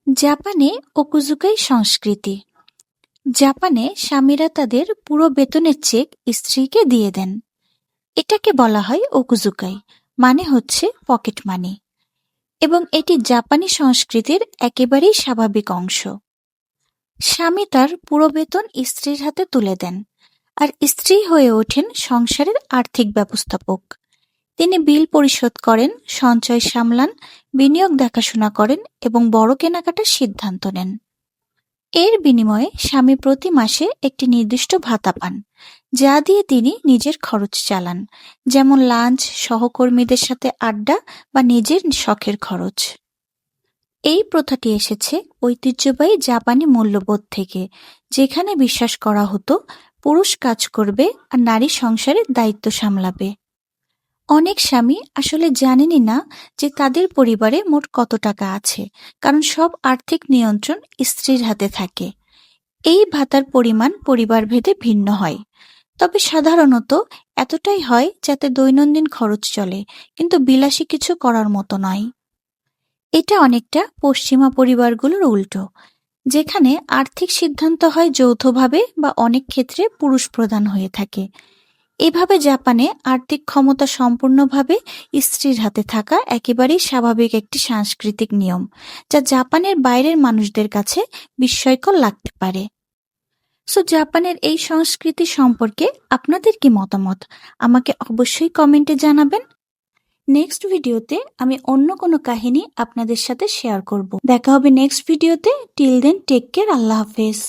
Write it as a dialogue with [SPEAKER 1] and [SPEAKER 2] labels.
[SPEAKER 1] জাপানে ওকুজুকাই সংস্কৃতি। জাপানে স্বামীরা তাদের পুরো বেতনের চেক স্ত্রীকে দিয়ে দেন। এটাকে বলা হয় ওকুজুকাই, মানে হচ্ছে পকেট মানি, এবং এটি জাপানি সংস্কৃতির একেবারেই স্বাভাবিক অংশ। স্বামী তার পুরো বেতন স্ত্রীর হাতে তুলে দেন, আর স্ত্রী হয়ে ওঠেন সংসারের আর্থিক ব্যবস্থাপক। তিনি বিল পরিশোধ করেন, সঞ্চয় সামলান, বিনিয়োগ দেখাশোনা করেন এবং বড় কেনাকাটার সিদ্ধান্ত নেন। এর বিনিময়ে স্বামী প্রতি মাসে একটি নির্দিষ্ট ভাতা পান, যা দিয়ে তিনি নিজের খরচ চালান, যেমন লাঞ্চ, সহকর্মীদের সাথে আড্ডা বা নিজের শখের খরচ। এই প্রথাটি এসেছে ঐতিহ্যবাহী জাপানি মূল্যবোধ থেকে, যেখানে বিশ্বাস করা হতো পুরুষ কাজ করবে আর নারী সংসারের দায়িত্ব সামলাবে। অনেক স্বামী আসলে জানেনই না যে তাদের পরিবারে মোট কত টাকা আছে, কারণ সব আর্থিক নিয়ন্ত্রণ স্ত্রীর হাতে থাকে। এই ভাতার পরিমাণ পরিবারভেদে ভিন্ন হয়, তবে সাধারণত এতটাই হয় যাতে দৈনন্দিন খরচ চলে, কিন্তু বিলাসী কিছু করার মতো নয়। এটা অনেকটা পশ্চিমা পরিবারগুলোর উল্টো, যেখানে আর্থিক সিদ্ধান্ত হয় যৌথভাবে বা অনেক ক্ষেত্রে পুরুষ প্রধান হয়ে থাকে। এভাবে জাপানে আর্থিক ক্ষমতা সম্পূর্ণভাবে স্ত্রীর হাতে থাকা একেবারেই স্বাভাবিক একটি সাংস্কৃতিক নিয়ম, যা জাপানের বাইরের মানুষদের কাছে বিস্ময়কর লাগতে পারে। জাপানের এই সংস্কৃতি সম্পর্কে আপনাদের কি মতামত আমাকে অবশ্যই কমেন্টে জানাবেন। নেক্সট ভিডিওতে আমি অন্য কোনো কাহিনী আপনাদের সাথে শেয়ার করব। দেখা হবে নেক্সট ভিডিওতে। Till then take care. আল্লাহ হাফেজ।